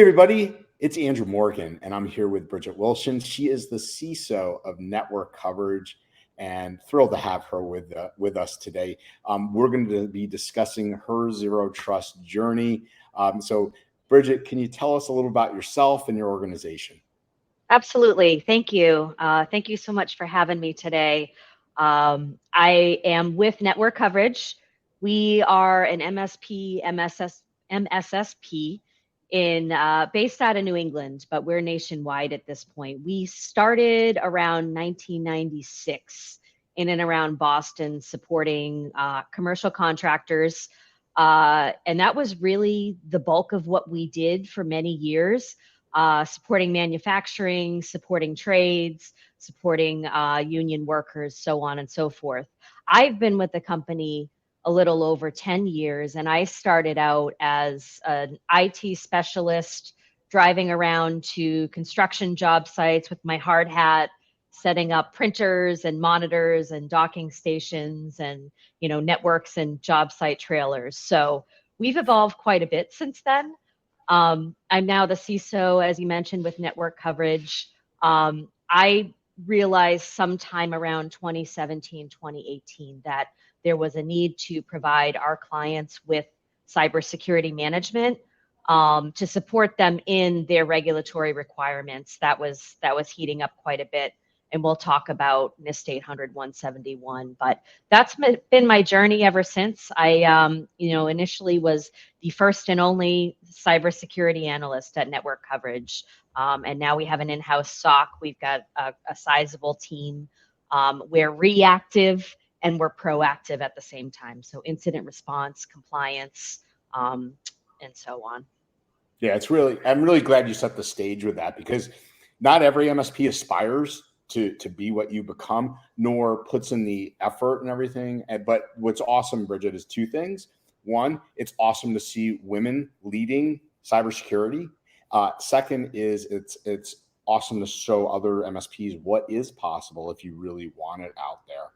Hey everybody, it's Andrew Morgan, and I'm here with Bridget Wilson. She is the CISO of Network Coverage, and thrilled to have her with us today. We're going to be discussing her zero trust journey. So, Bridget, can you tell us a little about yourself and your organization? Absolutely. Thank you. Thank you so much for having me today. I am with Network Coverage. We are an MSSP based out of New England, but we're nationwide at this point. We started around 1996 in and around Boston, supporting commercial contractors. And that was really the bulk of what we did for many years. Supporting manufacturing, supporting trades, supporting union workers, so on and so forth. I've been with the company a little over 10 years, and I started out as an IT specialist, driving around to construction job sites with my hard hat, setting up printers and monitors and docking stations and networks and job site trailers. So we've evolved quite a bit since then. I'm now the CISO, as you mentioned, with Network Coverage. I realized sometime around 2017, 2018 that there was a need to provide our clients with cybersecurity management to support them in their regulatory requirements. That was heating up quite a bit. And we'll talk about NIST 800-171. But that's been my journey ever since. I, initially was the first and only cybersecurity analyst at Network Coverage. And now we have an in-house SOC. We've got a sizable team. We're reactive and we're proactive at the same time. So incident response, compliance, and so on. Yeah, I'm really glad you set the stage with that, because not every MSP aspires to be what you become, nor puts in the effort and everything. But what's awesome, Bridget, is two things. One, it's awesome to see women leading cybersecurity. Second is it's awesome to show other MSPs what is possible if you really want it out there.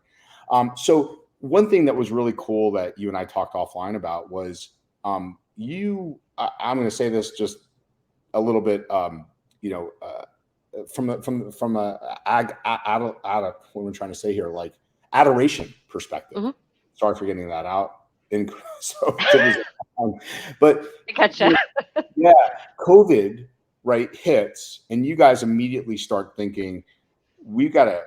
So one thing that was really cool that you and I talked offline about was I'm going to say this just a little bit, from what we're trying to say here, like adoration perspective. Mm-hmm. Sorry for getting that out. But Gotcha. yeah, COVID hits, and you guys immediately start thinking we gotta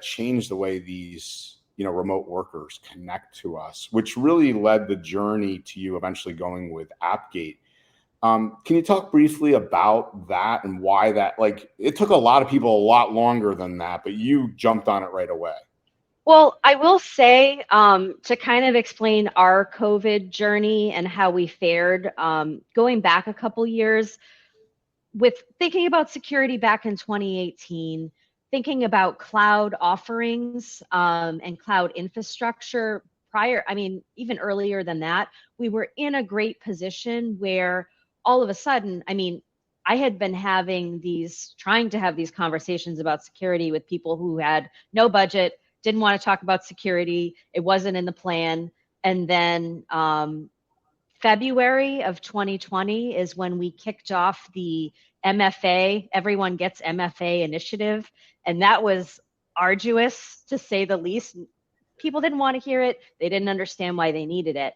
change the way these remote workers connect to us, which really led the journey to you eventually going with Appgate. Can you talk briefly about that and why that, it took a lot of people a lot longer than that, but you jumped on it right away? Well, I will say, to kind of explain our COVID journey and how we fared, going back a couple years, with thinking about security back in 2018, thinking about cloud offerings and cloud infrastructure even earlier than that, we were in a great position where all of a sudden, I had been trying to have these conversations about security with people who had no budget, didn't want to talk about security. It wasn't in the plan. And then February of 2020 is when we kicked off the MFA, Everyone Gets MFA initiative. And that was arduous, to say the least. People didn't want to hear it. They didn't understand why they needed it.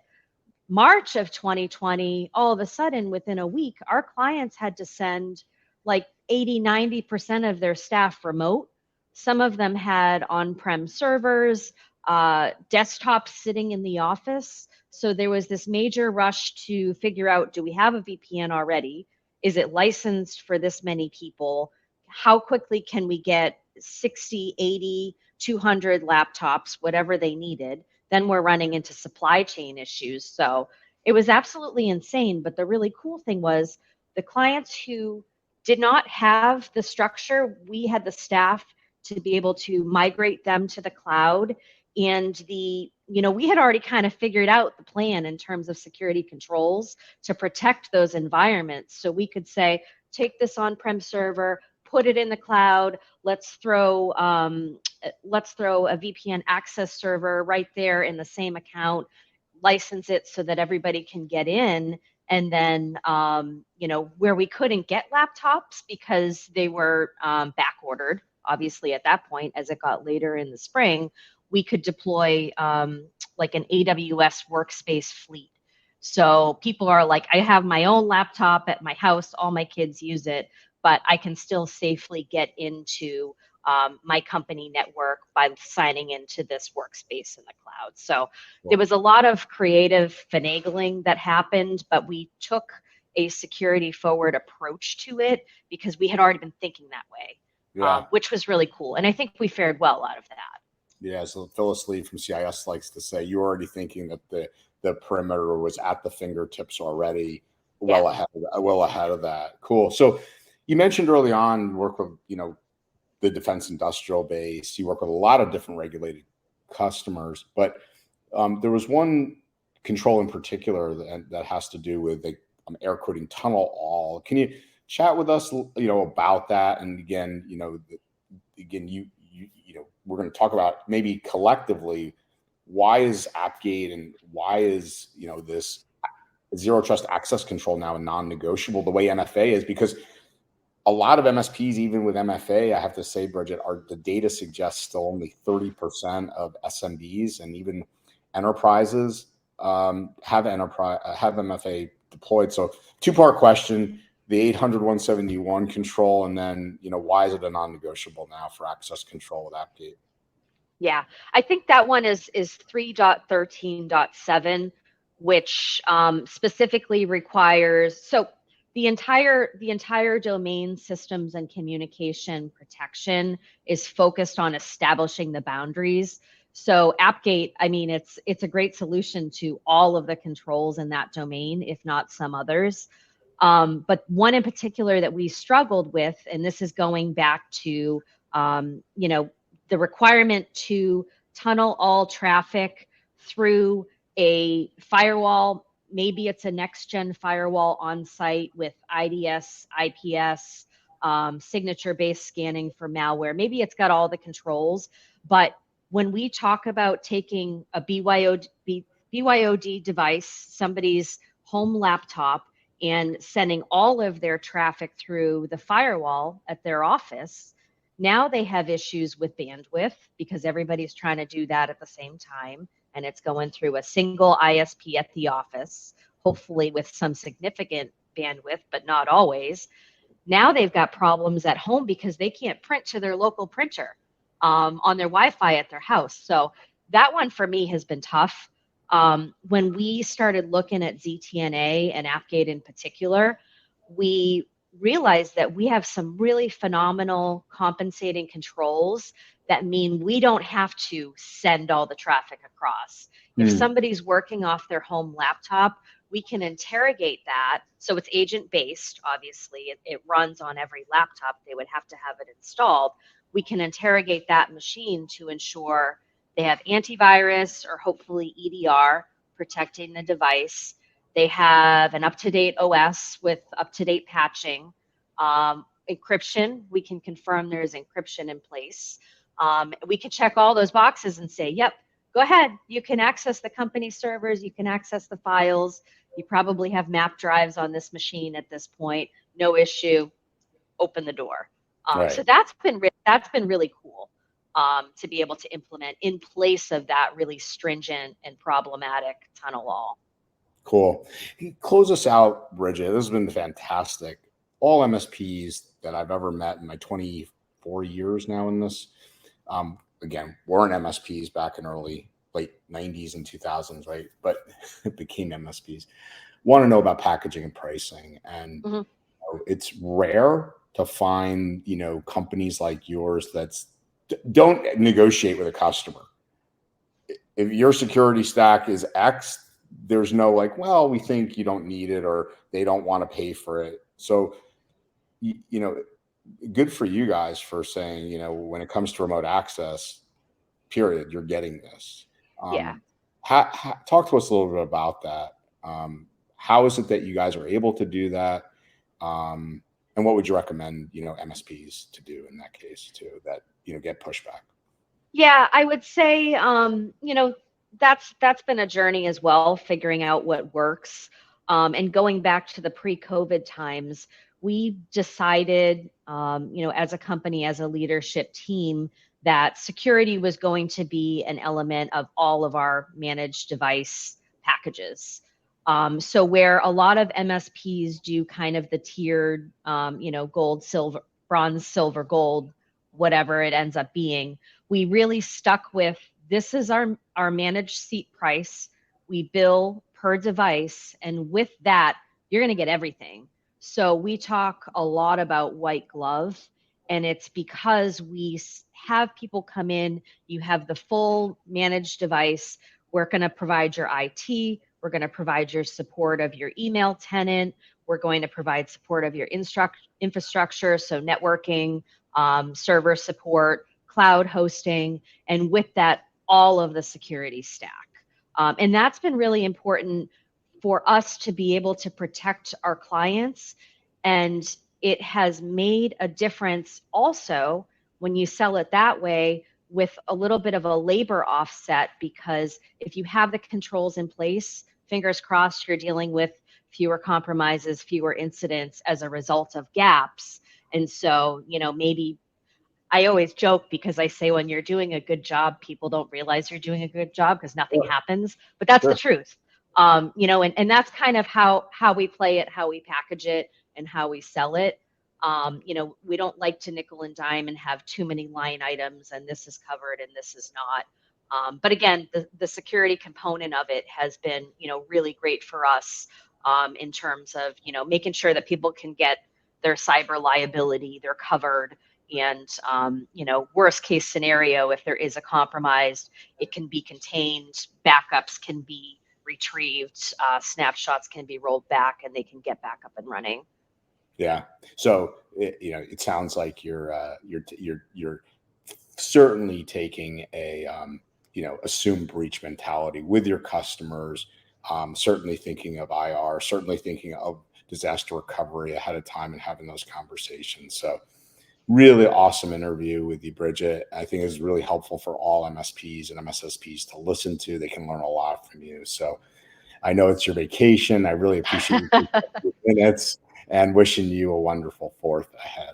March of 2020, all of a sudden, within a week, our clients had to send like 80-90% of their staff remote. Some of them had on-prem servers, desktops sitting in the office. So there was this major rush to figure out, do we have a VPN already? Is it licensed for this many people? How quickly can we get 60, 80, 200 laptops, whatever they needed? Then we're running into supply chain issues. So it was absolutely insane. But the really cool thing was the clients who did not have the structure, we had the staff to be able to migrate them to the cloud. And we had already kind of figured out the plan in terms of security controls to protect those environments. So we could say, take this on-prem server, put it in the cloud, let's throw a VPN access server right there in the same account, license it so that everybody can get in. And then, where we couldn't get laptops because they were back ordered, obviously at that point, as it got later in the spring, we could deploy like an AWS workspace fleet. So people are like, I have my own laptop at my house, all my kids use it, but I can still safely get into my company network by signing into this workspace in the cloud. So there was a lot of creative finagling that happened, but we took a security forward approach to it because we had already been thinking that way, which was really cool. And I think we fared well out of that. Yeah, so Phyllis Lee from CIS likes to say you're already thinking that the perimeter was at the fingertips already, well ahead of that. Cool. So you mentioned early on you work with the defense industrial base. You work with a lot of different regulated customers, but there was one control in particular that has to do with the air quoting tunnel all. Can you chat with us, about that? And again, we're going to talk about maybe collectively why is Appgate and why is this zero trust access control now a non-negotiable the way MFA is, because a lot of MSPs, even with MFA, I have to say, Bridget, the data suggests still only 30% of SMBs and even enterprises have MFA deployed. So two-part question, the 800/171 control, and then, why is it a non-negotiable now for access control with Appgate? Yeah, I think that one is 3.13.7, which specifically requires, so the entire domain systems and communication protection is focused on establishing the boundaries. So Appgate, I mean, it's a great solution to all of the controls in that domain, if not some others. But one in particular that we struggled with, and this is going back to, the requirement to tunnel all traffic through a firewall. Maybe it's a next-gen firewall on site with IDS, IPS, signature-based scanning for malware. Maybe it's got all the controls, but when we talk about taking a BYOD device, somebody's home laptop, and sending all of their traffic through the firewall at their office, now they have issues with bandwidth because everybody's trying to do that at the same time. And it's going through a single ISP at the office, hopefully with some significant bandwidth, but not always. Now they've got problems at home because they can't print to their local printer on their Wi-Fi at their house. So that one for me has been tough. When we started looking at ZTNA and Appgate in particular, we realized that we have some really phenomenal compensating controls that mean we don't have to send all the traffic across. If somebody's working off their home laptop, we can interrogate that. So it's agent-based, obviously. It runs on every laptop. They would have to have it installed. We can interrogate that machine to ensure they have antivirus or hopefully EDR protecting the device. They have an up-to-date OS with up-to-date patching. Encryption, we can confirm there's encryption in place. We can check all those boxes and say, yep, go ahead. You can access the company servers. You can access the files. You probably have map drives on this machine at this point. No issue. Open the door. Right. So that's been really cool to be able to implement in place of that really stringent and problematic tunnel wall. Cool. Close us out, Bridget. This has been fantastic. All MSPs that I've ever met in my 24 years now in this, again, weren't MSPs back in late 90s and 2000s, right? But became MSPs. Want to know about packaging and pricing. And it's rare to find, companies like yours that's don't negotiate with a customer. If your security stack is X, there's no well, we think you don't need it, or they don't want to pay for it. So, good for you guys for saying, when it comes to remote access, period, you're getting this. Talk to us a little bit about that. How is it that you guys are able to do that? And what would you recommend, MSPs to do in that case too, that, get pushback? Yeah, I would say, that's been a journey as well, figuring out what works. And going back to the pre-COVID times, we decided, as a company, as a leadership team, that security was going to be an element of all of our managed device packages. So where a lot of MSPs do kind of the tiered, gold, silver, bronze, silver, gold, whatever it ends up being, we really stuck with, this is our managed seat price. We bill per device, and with that, you're going to get everything. So we talk a lot about white glove, and it's because we have people come in, you have the full managed device. We're going to provide your IT. We're going to provide your support of your email tenant. We're going to provide support of your infrastructure, so networking, server support, cloud hosting, and with that, all of the security stack. And that's been really important for us to be able to protect our clients. And it has made a difference also when you sell it that way, with a little bit of a labor offset, because if you have the controls in place, fingers crossed, you're dealing with fewer compromises, fewer incidents as a result of gaps. And so, maybe I always joke, because I say when you're doing a good job, people don't realize you're doing a good job because nothing happens, but that's the truth. And that's kind of how we play it, how we package it, and how we sell it. We don't like to nickel and dime and have too many line items, and this is covered and this is not. But again, the security component of it has been, really great for us, in terms of, making sure that people can get their cyber liability, they're covered. And, worst case scenario, if there is a compromise, it can be contained, backups can be retrieved, snapshots can be rolled back, and they can get back up and running. Yeah. So, it sounds like you're certainly taking a, assume breach mentality with your customers, certainly thinking of IR, certainly thinking of disaster recovery ahead of time and having those conversations. So, really awesome interview with you, Bridget. I think it's really helpful for all MSPs and MSSPs to listen to. They can learn a lot from you. So I know it's your vacation. I really appreciate you taking a few minutes, and wishing you a wonderful 4th ahead.